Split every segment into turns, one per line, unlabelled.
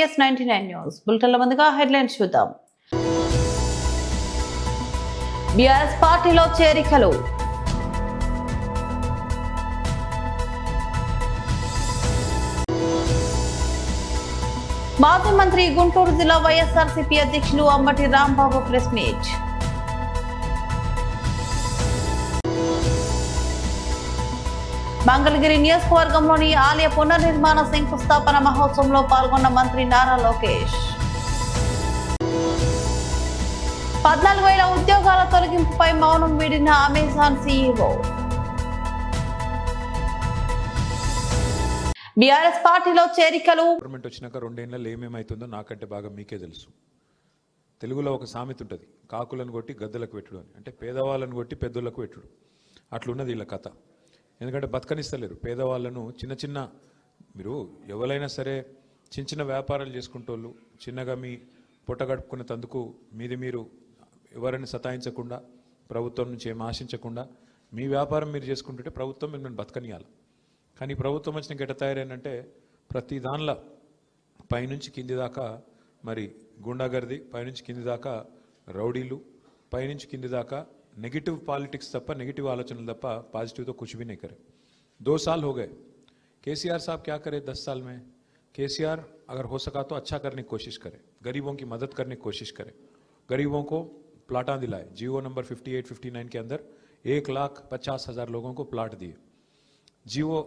PS99 news బులెటిన్ల ముందుగా headlines చూద్దాం. BRS పార్టీలో చేరికలు. మాజీ మంత్రి గుంటూరు జిల్లా వైఎస్ఆర్సీపీ అధ్యక్షులు అంబటి రాంబాబు ప్రెస్ మీట్. మంగళగిరి నియోజకవర్గంలోని ఆలయ పునర్నిర్మాణ శంకుస్థాపన మహోత్సవంలో పాల్గొన్న మంత్రి నారా లోకేష్. 14,000 ఉద్యోగాల తొలగింపుపై మౌనం వీడిన అమెజాన్ సీఈఓ. బీఆర్ఎస్ పార్టీలో చేరికలు.
గవర్నమెంట్ వచ్చినాక 2 ఏళ్లలో ఏమేమైతుందో నాకంటే బాగా మీకే తెలుసు. తెలుగులో ఒక సామెత ఉంటుంది, కాకులను కొట్టి గద్దలకు పెట్టుడు అని. అంటే పేదవాళ్ళను కొట్టి పెద్దోళ్ళకు పెట్టుడు. అట్లున్నది వీళ్ళ కథ. ఎందుకంటే బతకనిస్తలేరు పేదవాళ్ళను. చిన్న మీరు ఎవరైనా సరే చిన్న వ్యాపారాలు చేసుకుంటోళ్ళు, చిన్నగా మీ పొట్ట గడుపుకునే తందుకు మీరు ఎవరైనా సతాయించకుండా, ప్రభుత్వం నుంచి ఏం ఆశించకుండా మీ వ్యాపారం మీరు చేసుకుంటుంటే ప్రభుత్వం మిమ్మల్ని బతకనియాలి. కానీ ప్రభుత్వం వచ్చిన గెట తయారైందంటే ప్రతి దానిలో పైనుంచి కింది దాకా మరి గుండాగర్ది, పైనుంచి కింది దాకా రౌడీలు, పైనుంచి కింది దాకా नेगेटिव पॉलिटिक्स तप्पा, नेगेटिव आलोचना तप्पा पॉजिटिव तो कुछ भी नहीं करे. 2 साल हो गए. केसीआर साहब क्या करे 10 साल में? केसीआर अगर हो सका तो अच्छा करने की कोशिश करे, गरीबों की मदद करने की कोशिश करे, गरीबों को प्लाटा दिलाए. जियो नंबर 58-59 के अंदर 1,50,000 लोगों को प्लाट दिए. जियो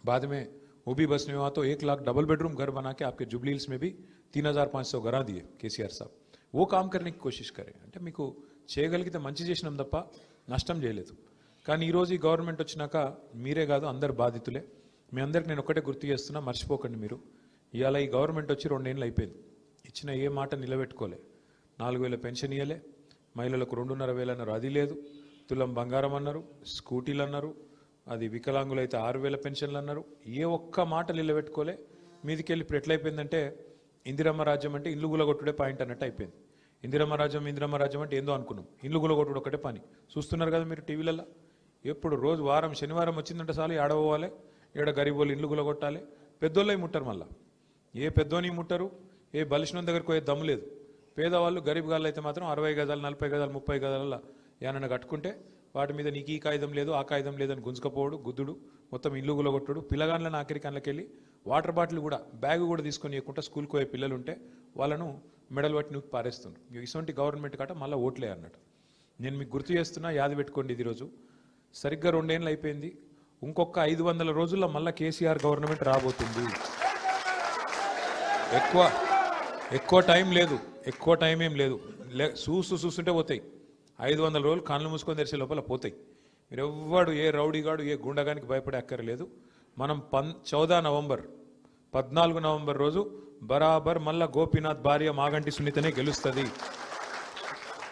बाद में वो भी बस में हुआ तो 1 लाख डबल बेडरूम घर बना के आपके जुबली हिल्स में भी 3,500 घरा दिए केसीआर साहब. वो काम करने की कोशिश करें. అంటే మీకు చేయగలిగితే మంచి చేసినాం తప్ప నష్టం చేయలేదు. కానీ ఈరోజు ఈ గవర్నమెంట్ వచ్చినాక మీరే కాదు అందరు బాధితులే. మీ అందరికి నేను ఒకటే గుర్తు చేస్తున్నా, మర్చిపోకండి మీరు. ఇవాళ ఈ గవర్నమెంట్ వచ్చి 2 ఏళ్ళు అయిపోయింది. ఇచ్చిన ఏ మాట నిలబెట్టుకోలే. 4,000 పెన్షన్ ఇవ్వలే, మహిళలకు 2,500 అన్నారు, అది లేదు. తులం బంగారం అన్నారు, స్కూటీలు అన్నారు, అది వికలాంగులు అయితే 6,000 పెన్షన్లు అన్నారు. ఏ ఒక్క మాట నిలబెట్టుకోలే. మీదికెళ్ళి ఇప్పుడు ఎట్లయిపోయిందంటే ఇందిరమ్మ రాజ్యం అంటే ఇల్లు గులగొట్టుడే పాయింట్ అన్నట్టు అయిపోయింది. ఇందిరమ్మ రాజ్యం అంటే ఏందో అనుకున్నాం. ఇల్లు గులగొట్టుడు ఒకటే పని. చూస్తున్నారు కదా మీరు టీవీలలో. ఎప్పుడు రోజు వారం శనివారం వచ్చిందంటే చాలు ఆడపోవాలి, ఏడ గరీబోళ్ళు ఇల్లు గులగొట్టాలి. పెద్దోళ్ళవి ముట్టరు, మళ్ళీ ఏ పెద్దోని ముట్టరు, ఏ బలిసిన దగ్గరికి పోయే దమ్ము లేదు. పేదవాళ్ళు గరీబ్ గాళ్ళు అయితే మాత్రం 60 గజాలు 40 గజాలు 30 గజాల ఏమన్నా కట్టుకుంటే వాటి మీద నీకు ఈ కాగితం లేదు ఆ కాగితం లేదని గుంజుకపోవడు, గుద్దుడు, మొత్తం ఇల్లు గులగొట్టుడు. పిల్లగాళ్ళని ఆఖరి కళ్ళకి వెళ్ళి వాటర్ బాటిల్ కూడా బ్యాగ్ కూడా తీసుకొని ఇవ్వకుండా స్కూల్కి పోయే పిల్లలు ఉంటే వాళ్ళను మెడల్ పట్టి నువ్వు పారేస్తున్నారు. ఇటువంటి గవర్నమెంట్ కాట మళ్ళీ ఓట్లే అన్నట్టు. నేను మీకు గుర్తు చేస్తున్నా, యాది పెట్టుకోండి. ఇది రోజు సరిగ్గా 2 ఏళ్ళు అయిపోయింది. ఇంకొక 500 రోజుల్లో మళ్ళీ కేసీఆర్ గవర్నమెంట్ రాబోతుంది. ఎక్కువ టైం లేదు, ఎక్కువ టైం ఏం లేదు. చూస్తుంటే పోతాయి. 500 రోజులు కళ్ళు మూసుకొని తెరిచే లోపల పోతాయి. మీరు ఎవ్వడు ఏ రౌడీగాడు ఏ గుండగానికి భయపడే అక్కర్లేదు. మనం 14 నవంబర్ రోజు బరాబర్ మళ్ళా గోపీనాథ్ భార్య మాగంటి సునీతనే గెలుస్తుంది.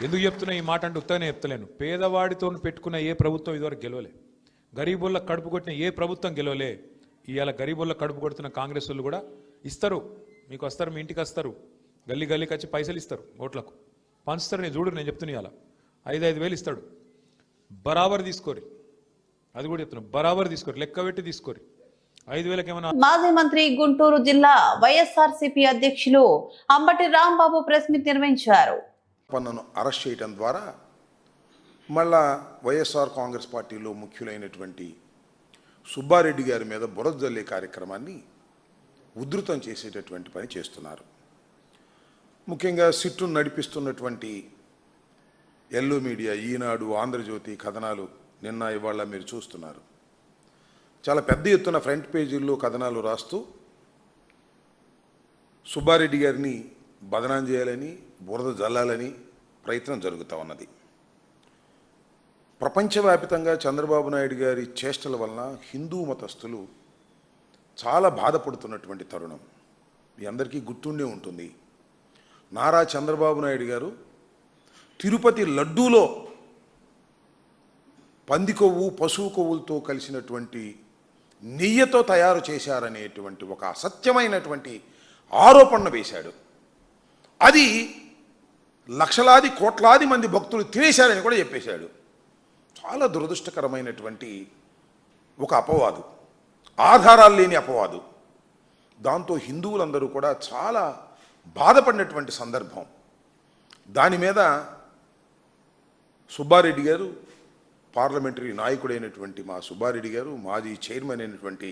ఎందుకు చెప్తున్నా ఈ మాట అంటే ఉత్తగానే చెప్తలేను. పేదవాడితో పెట్టుకున్న ఏ ప్రభుత్వం ఇదివరకు గెలవలే. గరీబుల్ల కడుపు కొట్టిన ఏ ప్రభుత్వం గెలవలే. ఇవాళ గరీబుల్ల కడుపు కొడుతున్న కాంగ్రెస్ వాళ్ళు కూడా ఇస్తారు, మీకు వస్తారు, మీ ఇంటికి వస్తారు, గల్లీకి వచ్చి పైసలు ఇస్తారు, ఓట్లకు పంచుతారు. నేను చూడు, నేను చెప్తున్నా ఇవాళ 5,000 ఇస్తాడు. బరాబర్ తీసుకోరి, అది కూడా చెప్తున్నా, బరాబర్ తీసుకోరి, లెక్క పెట్టి తీసుకోరి. 5,000 ఏమన్నా.
మాజీ మంత్రి గుంటూరు జిల్లా వైఎస్ఆర్సీపీ అధ్యక్షులు అంబటి రాంబాబు ప్రెస్ మీట్ నిర్వహించారు.
పన్నును అరెస్ట్ చేయడం ద్వారా మళ్ళా వైఎస్ఆర్ కాంగ్రెస్ పార్టీలో ముఖ్యులైనటువంటి సుబ్బారెడ్డి గారి మీద బురద జల్లే కార్యక్రమాన్ని ఉధృతం చేసేటటువంటి పని చేస్తున్నారు. ముఖ్యంగా సిట్టును నడిపిస్తున్నటువంటి ఎల్లో మీడియా, ఈనాడు, ఆంధ్రజ్యోతి కథనాలు నిన్న ఇవాళ మీరు చూస్తున్నారు. చాలా పెద్ద ఎత్తున ఫ్రంట్ పేజీల్లో కథనాలు రాస్తూ సుబ్బారెడ్డి గారిని బదనాం చేయాలని, బురద జల్లాలని ప్రయత్నం జరుగుతూ ఉన్నది. ప్రపంచవ్యాప్తంగా చంద్రబాబు నాయుడు గారి చేష్టల వలన హిందూ మతస్థులు చాలా బాధపడుతున్నటువంటి తరుణం మీ అందరికీ గుర్తుండే ఉంటుంది. నారా చంద్రబాబు నాయుడు గారు తిరుపతి లడ్డూలో పంది కొవ్వు, పశువు కొవ్వులతో కలిసినటువంటి నెయ్యితో తయారు చేశారనేటువంటి ఒక అసత్యమైనటువంటి ఆరోపణ వేశాడు. అది లక్షలాది కోట్లాది మంది భక్తులు తినేశారని కూడా చెప్పేశాడు. చాలా దురదృష్టకరమైనటువంటి ఒక అపవాదు, ఆధారాలు లేని అపవాదు. దాంతో హిందువులందరూ కూడా చాలా బాధపడినటువంటి సందర్భం. దాని మీద సుబ్బారెడ్డి గారు, పార్లమెంటరీ నాయకుడైనటువంటి మా సుబ్బారెడ్డి గారు, మాజీ చైర్మన్ అయినటువంటి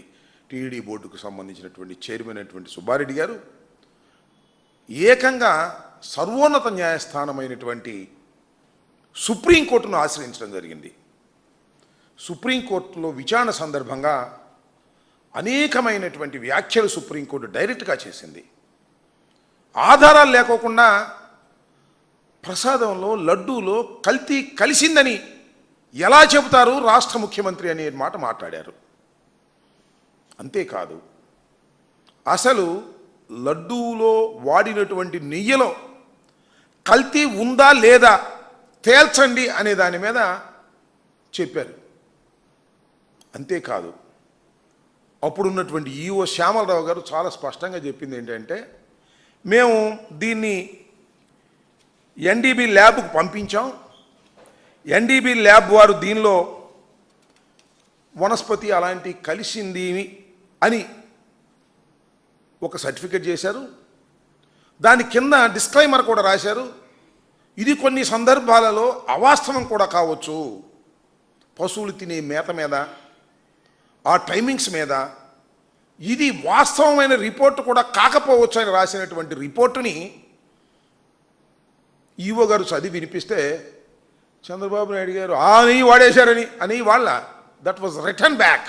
టీడీ బోర్డుకు సంబంధించినటువంటి చైర్మన్ అయినటువంటి సుబ్బారెడ్డి గారు ఏకంగా సర్వోన్నత న్యాయస్థానమైనటువంటి సుప్రీంకోర్టును ఆశ్రయించడం జరిగింది. సుప్రీంకోర్టులో విచారణ సందర్భంగా అనేకమైనటువంటి వ్యాఖ్యలు సుప్రీంకోర్టు డైరెక్ట్గా చేసింది. ఆధారాలు లేకోకుండా ప్రసాదంలో, లడ్డూలో కల్తీ కలిసిందని ఎలా చెబుతారు రాష్ట్ర ముఖ్యమంత్రి అనే మాట మాట్లాడారు. అంతేకాదు, అసలు లడ్డూలో వాడినటువంటి నెయ్యిలో కల్తీ ఉందా లేదా తేల్చండి అనే దాని మీద చెప్పారు. అంతేకాదు, అప్పుడున్నటువంటి ఈఓ శ్యామలరావు గారు చాలా స్పష్టంగా చెప్పింది ఏంటంటే, మేము దీన్ని ఎన్డీబీ ల్యాబ్కు పంపించాం, ఎన్డీబీ ల్యాబ్ వారు దీనిలో వనస్పతి అలాంటి కలిసింది అని ఒక సర్టిఫికెట్ చేశారు. దాని కింద డిస్క్లైమర్ కూడా రాశారు, ఇది కొన్ని సందర్భాలలో అవాస్తవం కూడా కావచ్చు, పశువులు తినే మేత మీద, ఆ టైమింగ్స్ మీద ఇది వాస్తవమైన రిపోర్టు కూడా కాకపోవచ్చు అని రాసినటువంటి రిపోర్టుని ఈవో గారు చదివి వినిపిస్తే చంద్రబాబు నాయుడు గారు నెయ్యి వాడేశారని అని వాళ్ళ దట్ వాజ్ రిటర్న్ బ్యాక్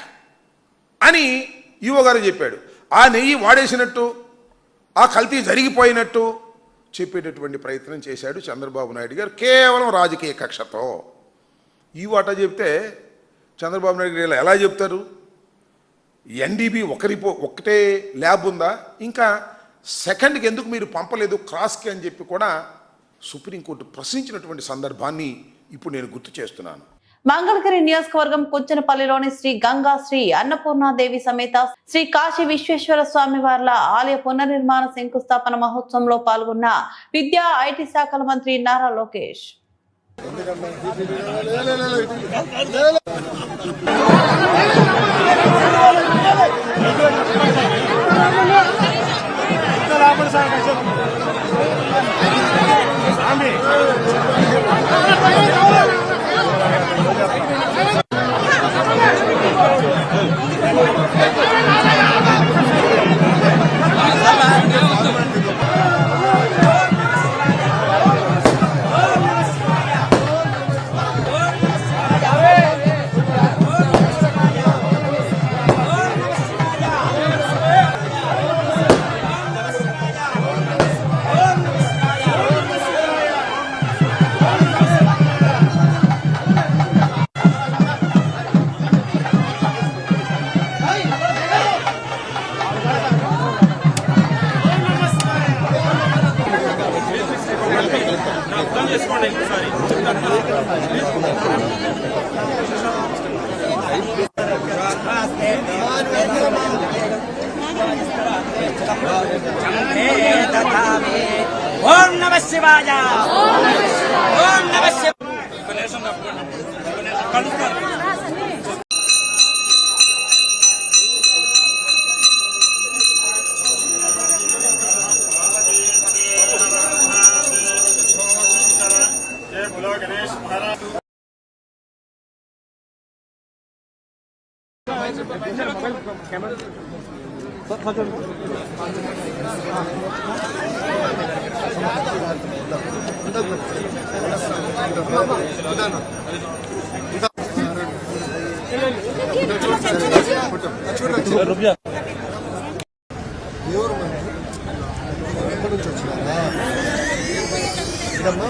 అని ఈవో గారు చెప్పాడు. ఆ నెయ్యి వాడేసినట్టు, ఆ కల్తీ జరిగిపోయినట్టు చెప్పేటటువంటి ప్రయత్నం చేశాడు చంద్రబాబు నాయుడు గారు కేవలం రాజకీయ కక్షతో. ఈ వాటా చెప్తే చంద్రబాబు నాయుడు గారు ఎలా చెప్తారు? ఎన్డీబీ ఒకటే ల్యాబ్ ఉందా, ఇంకా సెకండ్కి ఎందుకు మీరు పంపలేదు క్రాస్కి అని చెప్పి కూడా సుప్రీంకోర్టు ప్రశ్నించినటువంటి సందర్భాన్ని ఇప్పుడు నేను గుర్తు చేస్తున్నాను.
మంగళగిరి నియోజకవర్గం కుంచనపల్లిలోని శ్రీ గంగా శ్రీ అన్నపూర్ణాదేవి సమేత శ్రీ కాశీ విశ్వేశ్వర స్వామి వార్ల ఆలయ పునర్నిర్మాణ శంకుస్థాపన మహోత్సవంలో పాల్గొన్న విద్యా ఐటీ శాఖల మంత్రి నారా లోకేష్.
ఓం నమః శివాయ. ఓం నమః శివాయ.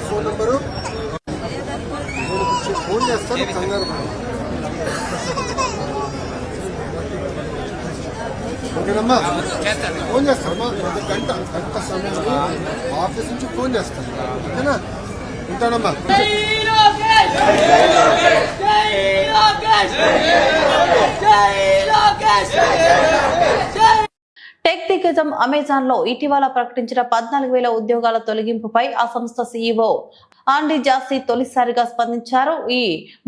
ఫోన్ నంబరు ఫోన్ చేస్తాను, కంగారు ఓకేనమ్మా. ఫోన్ చేస్తానమ్మా, గంట సమయంలో ఆఫీస్ నుంచి ఫోన్ చేస్తాను, ఓకేనా? ఉంటానమ్మా.
టెక్ దిగ్గజం అమెజాన్ లో ఇటీవల ప్రకటించిన 14,000 ఉద్యోగాల తొలగింపుపై ఆ సంస్థ సీఈఓ ఆండీ జాస్తి తొలిసారిగా స్పందించారు. ఈ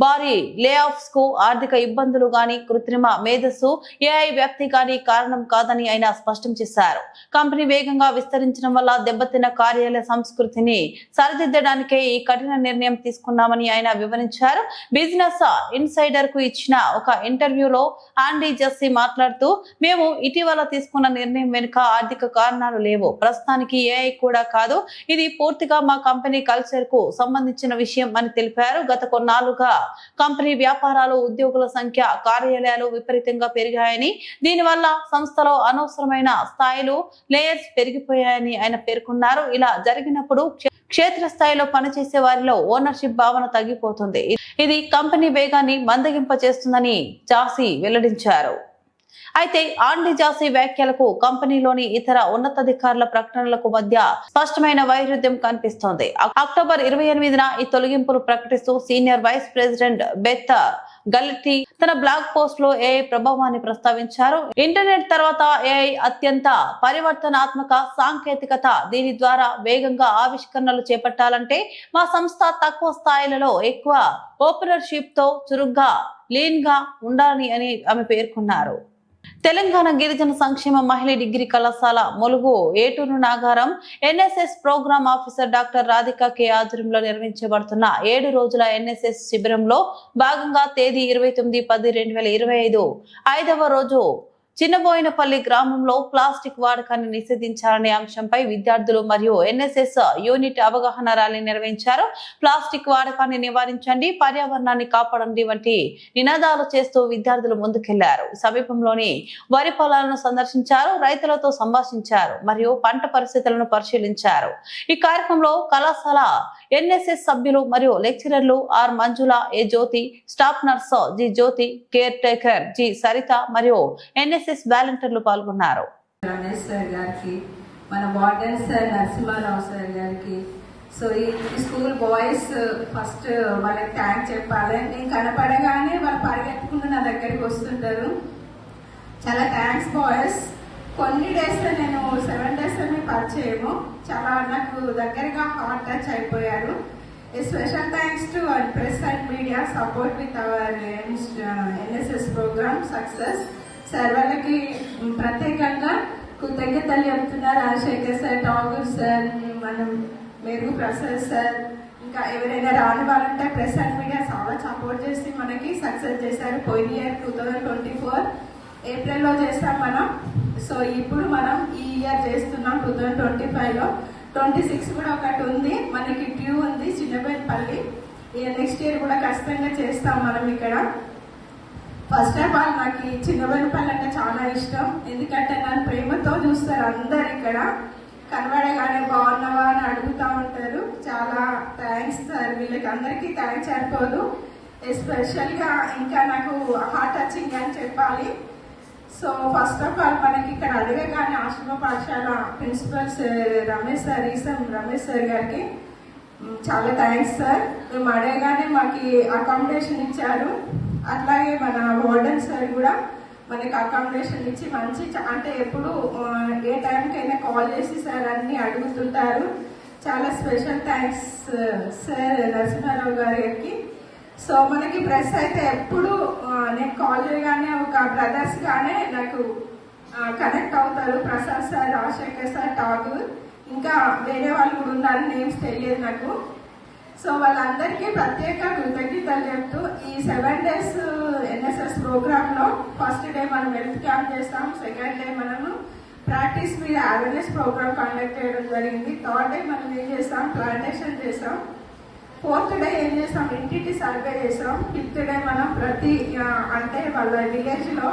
భారీ లే ఆఫ్స్ కు ఆర్థిక ఇబ్బందులు గాని కృత్రిమ మేధస్సు ఏఐ వ్యక్తి గాని కారణం కాదని ఆయన స్పష్టం చేశారు. కంపెనీ వేగంగా విస్తరించడం వల్ల దెబ్బతిన్న కార్యాలయ సంస్కృతిని సరిదిద్దడానికే ఈ కఠిన నిర్ణయం తీసుకున్నామని ఆయన వివరించారు. బిజినెస్ ఇన్సైడర్ కు ఇచ్చిన ఒక ఇంటర్వ్యూలో ఆండీ జాస్తి మాట్లాడుతూ, మేము ఇటీవల తీసుకున్న నిర్ణయం వెనుక ఆర్థిక కారణాలు లేవు. ప్రస్తుతానికి ఏఐ కూడా కాదు. ఇది పూర్తిగా మా కంపెనీ కల్చర్ కు సంబంధించిన విషయం అని తెలిపారు. గత కొన్నాళ్లుగా కంపెనీ వ్యాపారాలు, ఉద్యోగుల సంఖ్య, కార్యాలయాలు విపరీతంగా పెరిగాయని, దీనివల్ల సంస్థలో అనవసరమైన స్థాయిలు, లేయర్స్ పెరిగిపోయాయని ఆయన పేర్కొన్నారు. ఇలా జరిగినప్పుడు క్షేత్రస్థాయిలో పనిచేసే వారిలో ఓనర్షిప్ భావన తగ్గిపోతుంది. ఇది కంపెనీ వేగాన్ని మందగింపచేస్తుందని జాస్తి వెల్లడించారు. అయితే ఆండీ జాస్తి వ్యాఖ్యలకు కంపెనీలోని ఇతర ఉన్నతాధికారుల ప్రకటనలకు మధ్య స్పష్టమైన వైరుధ్యం కనిపిస్తోంది. అక్టోబర్ 28న ఈ తొలగింపులు ప్రకటిస్తూ సీనియర్ వైస్ ప్రెసిడెంట్ బెత్ గల్లెట్టి తన బ్లాగ్ పోస్ట్ లో ఏఐ ప్రభావాన్ని ప్రస్తావించారు. ఇంటర్నెట్ తర్వాత ఏఐ అత్యంత పరివర్తనాత్మక సాంకేతికత. దీని ద్వారా వేగంగా ఆవిష్కరణలు చేపట్టాలంటే మా సంస్థ తక్కువ స్థాయిలలో ఎక్కువ ఓపెనర్షిప్ తో చురుగ్గా లీన్ గా ఉండాలని అని ఆమె పేర్కొన్నారు. తెలంగాణ గిరిజన సంక్షేమ మహిళా డిగ్రీ కళాశాల Mulugu Eturu Nagaram NSS programme officer doctor Radhika K ఆధ్వర్యంలో నిర్వహించబడుతున్న 7 రోజుల ఎన్ఎస్ఎస్ శిబిరంలో భాగంగా తేదీ 29/10/2025 5వ రోజు చిన్నబోయినపల్లి గ్రామంలో ప్లాస్టిక్ వాడకాన్ని నిషేధించాలనే అంశంపై విద్యార్థులు మరియు ఎన్ఎస్ఎస్ యూనిట్ అవగాహన ర్యాలీ నిర్వహించారు. ప్లాస్టిక్ వాడకాన్ని నివారించండి, పర్యావరణాన్ని కాపాడండి వంటి నినాదాలు చేస్తూ విద్యార్థులు ముందుకెళ్లారు. సమీపంలోని వరి పొలాలను సందర్శించారు, రైతులతో సంభాషించారు మరియు పంట పరిస్థితులను పరిశీలించారు. ఈ కార్యక్రమంలో కళాశాల ఎన్ఎస్ఎస్ సభ్యులు మరియు లెక్చరర్లు R Manjula, A Jyothi, staff nurse G Jyothi, caretaker G Saritha మరియు ఎన్ఎస్ఎస్ వాలంటీర్లు పాల్గొన్నారు.
రమేష్ సార్ గారికి, మన వార్డెన్ సార్ నరసింహారావు సార్ గారికి, సో ఈ స్కూల్ బాయ్స్ ఫస్ట్ వాళ్ళకి థ్యాంక్ చెప్పాలి. నేను కనపడగానే వాళ్ళు పరిగెత్తుకుంటూ నా దగ్గరికి వస్తుంటారు. చాలా థ్యాంక్స్ బాయ్స్. కొన్ని డేస్ నేను 7 days పరిచయము, చాలా నాకు దగ్గరగా హార్ట్ టచ్ అయిపోయారు. Special thanks to press and media support with our NSS programme success. Sir వాళ్ళకి ప్రత్యేకంగా కృతజ్ఞతలు చెప్తున్నారు. రాజశేఖర్ సార్, ఠాగూర్ సార్, మనం మెరుగు ప్రసాద్ సార్, ఇంకా ఎవరైనా రాని వాళ్ళు ఉంటే ప్రెస్ అండ్ మీడియా చాలా సపోర్ట్ చేసి మనకి సక్సెస్ చేశారు. పోయిన ఇయర్ 2024 ఏప్రిల్లో చేస్తాం మనం. సో ఇప్పుడు మనం ఈ ఇయర్ చేస్తున్నాం 2025లో. 26 కూడా ఒకటి ఉంది మనకి, డ్యూ ఉంది చిన్నబోయినపల్లి. నెక్స్ట్ ఇయర్ కూడా ఖచ్చితంగా చేస్తాం మనం ఇక్కడ. ఫస్ట్ ఆఫ్ ఆల్ నాకు చిన్నబోయినపల్లి అంటే చాలా ఇష్టం, ఎందుకంటే నన్ను ప్రేమతో చూస్తారు అందరు. ఇక్కడ కనబడగానే బాగున్నావా అని అడుగుతూ ఉంటారు. చాలా థ్యాంక్స్ సార్, వీళ్ళకి అందరికీ థ్యాంక్స్ సరిపోదు. ఎస్పెషల్గా ఇంకా నాకు హార్ట్ టచింగ్ అని చెప్పాలి. సో ఫస్ట్ ఆఫ్ ఆల్ మనకి ఇక్కడ అడగగానే ఆశ్రమ పాఠశాల ప్రిన్సిపల్ రమేష్ సార్ గారికి చాలా థ్యాంక్స్ సార్. మేము అడగగానే మాకు అకామిడేషన్ ఇచ్చారు. అట్లాగే మన వార్డెన్ సార్ కూడా మనకి అకామిడేషన్ ఇచ్చి మంచి, అంటే ఎప్పుడు ఏ టైంకైనా కాల్ చేసి సార్ అన్ని అడుగుతుంటారు. చాలా స్పెషల్ థ్యాంక్స్ సార్ నరసింహారావు గారికి. సో మనకి ప్రెస్ అయితే ఎప్పుడు నేను కాల్ చేయగానే ఒక బ్రదర్స్ గానే నాకు కనెక్ట్ అవుతారు. ప్రసాద్ సార్, రాజశేఖర్ సార్, ఠాగూర్, ఇంకా వేరే వాళ్ళు కూడా ఉన్నారు, నేమ్స్ తెలియదు నాకు. సో వాళ్ళందరికీ ప్రత్యేక కృతజ్ఞతలు చెప్తూ ఈ 7 days ఎన్ఎస్ఎస్ ప్రోగ్రామ్ లో ఫస్ట్ డే మనం హెల్త్ క్యాంప్ చేస్తాం, సెకండ్ డే మనము ప్రాక్టీస్ మీద అవేర్నెస్ ప్రోగ్రామ్ కండక్ట్ చేయడం జరిగింది. థర్డ్ డే మనం ఏం చేస్తాం, ప్లాంటేషన్ చేస్తాం. ఫోర్త్ డే ఏం చేస్తాం, ఇంటింటి సర్వే చేస్తాం. ఫిఫ్త్ డే మనం ప్రతి అంటే వాళ్ళ విలేజ్ లో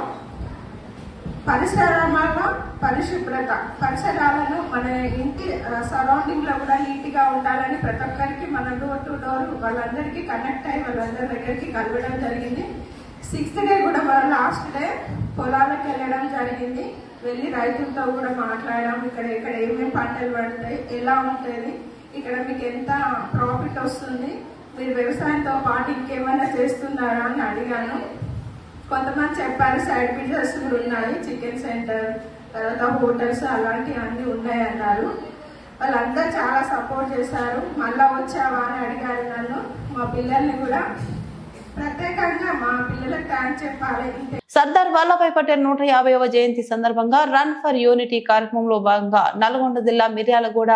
పరిసరాలను మన ఇంటి సరౌండింగ్ లో కూడా నీట్ గా ఉండాలని ప్రతి ఒక్కరికి మన డోర్ టు డోర్ వాళ్ళందరికీ కనెక్ట్ అయ్యి వాళ్ళందరి దగ్గరికి కలవడం జరిగింది. 6th డే కూడా మన లాస్ట్ డే పొలాలకు వెళ్ళడం జరిగింది. వెళ్ళి రైతులతో కూడా మాట్లాడడం, ఇక్కడ ఏమేమి పంటలు పడతాయి, ఎలా ఉంటుంది, ఇక్కడ మీకు ఎంత ప్రాఫిట్ వస్తుంది, మీరు వ్యవసాయంతో పాటు ఇంకేమైనా చేస్తున్నారా అని అడిగాను. కొంతమంది చెప్పారు సైడ్ బిజినెస్ కూడా ఉన్నాయి, చికెన్ సెంటర్, తర్వాత హోటల్స్ అలాంటివి అన్నీ ఉన్నాయన్నారు. వాళ్ళందరూ చాలా సపోర్ట్ చేశారు. మళ్ళా వచ్చావా అని అడిగారు నన్ను. మా పిల్లల్ని కూడా ప్రత్యేకంగా మా పిల్లలకు థ్యాంక్స్ చెప్పాలి.
సర్దార్ వల్లభాయ్ పటేల్ 150వ జయంతి సందర్భంగా రన్ ఫర్ యూనిటీ కార్యక్రమంలో భాగంగా నల్గొండ జిల్లా మిర్యాలగూడ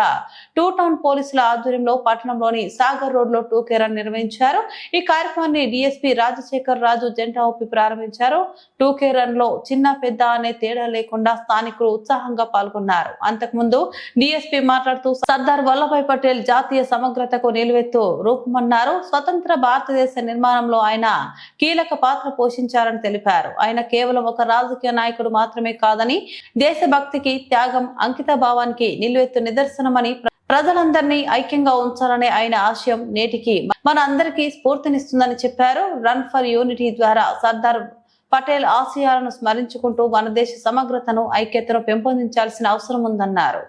టూ టౌన్ పోలీసుల ఆధ్వర్యంలో పట్టణంలోని సాగర్ రోడ్ లో 2K రన్ నిర్వహించారు. ఈ కార్యక్రమాన్ని డీఎస్పీ రాజశేఖర్ రాజు జెండా ఊపి ప్రారంభించారు. 2K రన్ లో చిన్న పెద్ద అనే తేడా లేకుండా స్థానికులు ఉత్సాహంగా పాల్గొన్నారు. అంతకుముందు డీఎస్పీ మాట్లాడుతూ సర్దార్ వల్లభాయ్ పటేల్ జాతీయ సమగ్రతకు నిలువెత్తు రూపమన్నారు. స్వతంత్ర భారతదేశ నిర్మాణంలో ఆయన కీలక పాత్ర పోషించారని తెలిపారు. ఆయన కేవలం ఒక రాజకీయ నాయకుడు మాత్రమే కాదని దేశభక్తికి, త్యాగం, అంకిత భావానికి నిలువెత్తు నిదర్శనమని ప్రజలందరినీ ఐక్యంగా ఉంచాలనే ఆయన ఆశయం నేటికి మన అందరికీ స్ఫూర్తినిస్తుందని చెప్పారు. రన్ ఫర్ యూనిటీ ద్వారా సర్దార్ పటేల్ ఆశయాలను స్మరించుకుంటూ మన దేశ సమగ్రతను, ఐక్యతను పెంపొందించాల్సిన అవసరం ఉందన్నారు.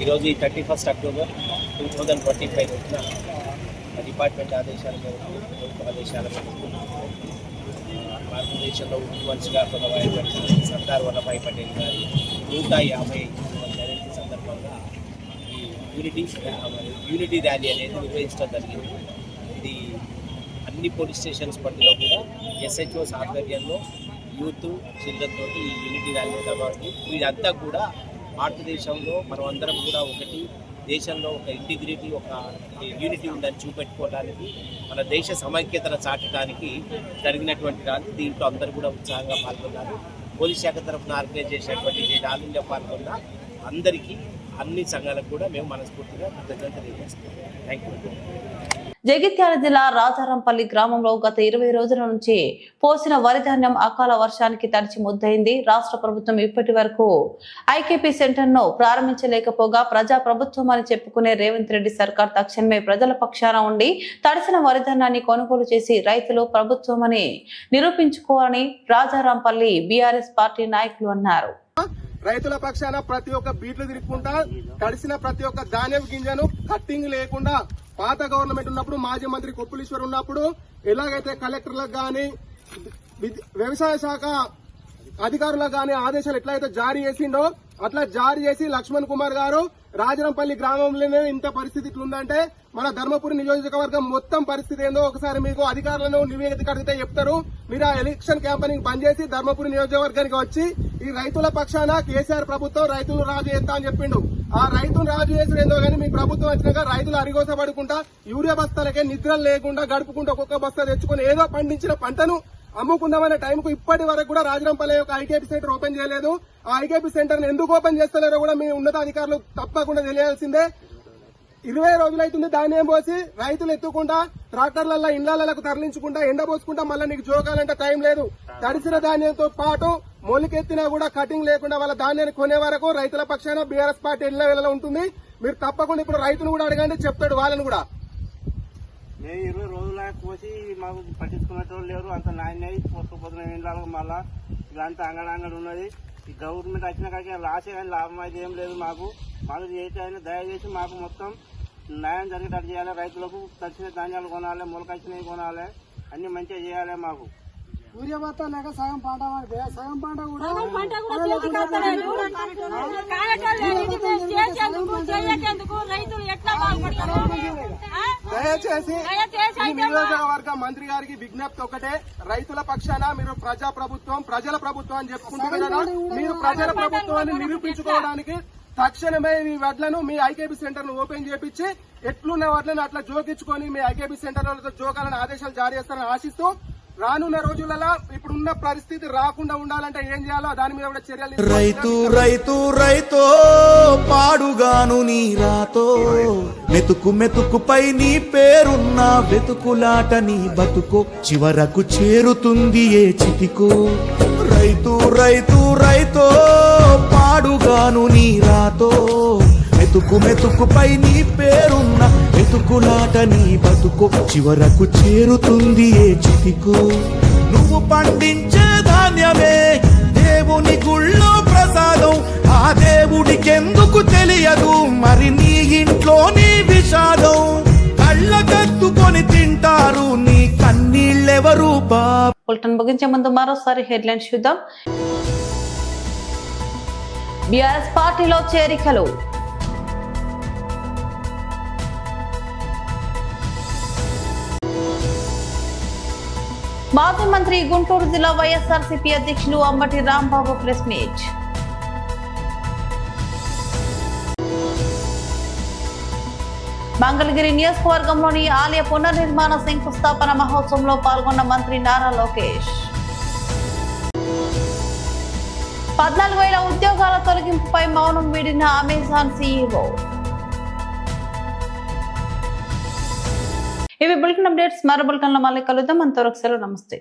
ఈరోజు ఈ 31 అక్టోబర్ 2025 వచ్చిన డిపార్ట్మెంట్ ఆదేశాల మేరకు, ప్రభుత్వ ఆదేశాల మేరకు భారతదేశంలో మనిషిగా కొనసాగిన సర్దార్ వల్లభాయ్ పటేల్ గారి 150వ జయంతి సందర్భంగా ఈ యూనిటీ ర్యాలీ అనేది నిర్వహించడం జరిగింది. ఇది అన్ని పోలీస్ స్టేషన్స్ పరిధిలో కూడా SHO ఆధ్వర్యంలో యూత్, చిల్డ్రన్ తోటి ఈ యూనిటీ ర్యాలీ కాబట్టి వీరంతా కూడా భారతదేశంలో మనం అందరం కూడా ఒకటి, దేశంలో ఒక ఇంటిగ్రిటీ, ఒక యూనిటీ ఉందని చూపెట్టుకోవడానికి, మన దేశ సమైక్యతను చాటడానికి జరిగినటువంటి ర్యాలీ. దీంట్లో అందరూ కూడా ఉత్సాహంగా పాల్గొన్నారు. పోలీస్ శాఖ తరఫున ఆర్గనైజ్ చేసినటువంటి ర్యాలీలో పాల్గొన్న అందరికీ, అన్ని సంఘాలకు కూడా మేము మనస్ఫూర్తిగా కృతజ్ఞతలు తెలియజేస్తున్నాం. Thank you.
జగిత్యాల జిల్లా రాజారంపల్లి గ్రామంలో గత 20 రోజుల నుంచి పోసిన వరి ధాన్యం అకాల వర్షానికి తడిచి ముద్దయింది. రాష్ట్ర ప్రభుత్వం ఇప్పటి వరకు ఐకేపీ సెంటర్ ను ప్రారంభించలేకపోగా ప్రజా ప్రభుత్వం అని చెప్పుకునే రేవంత్ రెడ్డి సర్కార్ తక్షణమే ప్రజల పక్షాన ఉండి తడిసిన వరి ధాన్యాన్ని కొనుగోలు చేసి రైతులు ప్రభుత్వం అని నిరూపించుకోవాలని రాజారంపల్లి బీఆర్ఎస్ పార్టీ నాయకులు అన్నారు.
రైతుల పక్షాన ప్రతి ఒక్క బీట్లు తిరుగుకుంటా తడిసిన ప్రతి ఒక్క ధాన్యం గింజను కట్టింగ్ లేకుండా పాత గవర్నమెంట్ ఉన్నప్పుడు, మాజీ మంత్రి కొప్పులీశ్వర్ ఉన్నప్పుడు ఎలాగైతే కలెక్టర్లకు గాని, వ్యవసాయ శాఖ అధికారులకు గాని ఆదేశాలు ఎట్లయితే జారీ చేసిండో అట్లా జారీ చేసి లక్ష్మణ్ కుమార్ గారు రాజరంపల్లి గ్రామంలోనే ఇంత పరిస్థితి ఇట్లుందంటే మన ధర్మపురి నియోజకవర్గం మొత్తం పరిస్థితి ఏందో ఒకసారి మీకు అధికారులను నివేదిక అడిగితే చెప్తారు. మీరు ఆ ఎలక్షన్ క్యాంపెయినింగ్ బంద్ చేసి ధర్మపురి నియోజకవర్గానికి వచ్చి ఈ రైతుల పక్షాన కేసీఆర్ ప్రభుత్వం రైతులు రాజు చేస్తా అని చెప్పిండు. ఆ రైతులు రాజు చేసిన ఏందో కానీ మీ ప్రభుత్వం వచ్చినాక రైతులు అరిగోసపడుకుంటా యూరియా బస్తాలకే నిద్రలు లేకుండా గడుపుకుంటూ ఒక్కొక్క బస్తా తెచ్చుకుని ఏదో పండించిన పంటను అమ్ముకుందామనే టైంకు ఇప్పటి వరకు కూడా రాజరంపల్లి యొక్క ఐకేపీ సెంటర్ ఓపెన్ చేయలేదు. ఆ ఐకేపీ సెంటర్ ని ఎందుకు ఓపెన్ చేస్తలేరో కూడా మీ ఉన్నతాధికారులు తప్పకుండా తెలియాల్సిందే. 20 రోజులైతుంది ధాన్యం పోసి రైతులు ఎత్తుకుంటా ట్రాక్టర్లలో ఇళ్లకు తరలించుకుంటా ఎండబోసుకుంటా మళ్ళీ నీకు జోకాలంటే టైం లేదు. తడిసిన ధాన్యంతో పాటు మొలికెత్తినా కూడా కటింగ్ లేకుండా వాళ్ళ ధాన్యాన్ని కొనే వరకు రైతుల పక్షాన బీఆర్ఎస్ పార్టీ ఇళ్ల ఉంటుంది. మీరు తప్పకుండా ఇప్పుడు రైతును కూడా అడగండి, చెప్తాడు వాళ్ళని కూడా.
మేము 20 రోజుల కోసి మాకు పట్టించుకునేటోళ్ళు లేరు. అంత నాయనవి పోసుకుపోతున్నాం ఇండ్లకు. మళ్ళా ఇదంతా అంగడంగడు ఉన్నది. ఈ గవర్నమెంట్ వచ్చిన కాడికి లాసే కానీ లాభం అయితే ఏం లేదు. మాకు చేయాలి, దయచేసి మాకు మొత్తం న్యాయం జరిగేటట్టు చేయాలి. రైతులకు తడిచిన ధాన్యాలు కొనాలి, మొలకొచ్చినవి కొనాలి, అన్ని మంచిగా చేయాలి. మాకు
ఊరియా బత్తా లేక సగం పంట పడితే సగం పంట కూడా
దయచేసి ఈ నియోజకవర్గ మంత్రి గారికి విజ్ఞప్తి ఒకటే, రైతుల పక్షాన మీరు ప్రజా ప్రభుత్వం, ప్రజల ప్రభుత్వం అని చెప్పుకుంటున్నారా? మీరు ప్రజల ప్రభుత్వాన్ని నిరూపించుకోవడానికి తక్షణమే మీ వడ్లను మీ ఐకేపీ సెంటర్ ను ఓపెన్ చేపించి ఎట్లున్న వడ్లను అట్లా జోకించుకొని మీ ఐకేపీ సెంటర్లతో జోకాలని ఆదేశాలు జారీ చేస్తారని ఆశిస్తూ రానున్న రోజులలో ఇప్పుడున్న పరిస్థితి రాకుండా ఉండాలంటే ఏం చేయాలో దాని మీద కూడా చర్యలు
రైతు రైతు రైతో పాడుగాను నీ రాతో మెతుకు మెతుకుపై నీ పేరున్న వెతుకులాట నీ బతుకు చివరకు చేరుతుంది ఏ చితికో రైతు రైతు రైతో పాడుగాను నీ రాతో మెతుకు మెతుకుపై నీ పేరున్న వెతుకులాట నీ బతుకు చివరకు చేరుతుంది ఏ చితికో నువ్వు పండించే ధాన్యమే దేవుని గుళ్ళో ప్రసాదం ఆ దేవుడికెందుకు తెలియదు మరి నీ ఇంట్లో నీ విషాదం కళ్ళకత్తుకొని తింటారు నీ కన్నీళ్ళెవరు
బులెటిన్ ముగించే ముందు మరోసారి హెడ్లైన్స్ చూద్దాం. బీఆర్ఎస్ పార్టీలో చేరికలు. మాజీ మంత్రి గుంటూరు జిల్లా వైఎస్ఆర్సీపీ అధ్యక్షులు అంబటి రాంబాబు ప్రెస్ మీట్. మంగళగిరి నియోజకవర్గంలోని ఆలయ పునర్నిర్మాణ శంకుస్థాపన మహోత్సవంలో పాల్గొన్న మంత్రి నారా లోకేష్. 14,000 ఉద్యోగాల తొలగింపుపై మౌనం వీడిన అమెజాన్ సీఈఓ. ఇవి బులెటిన్ అప్డేట్స్. మరో బులెటిన్లో మళ్ళీ కలుద్దాం. అంతవరకు సెలవు. నమస్తే.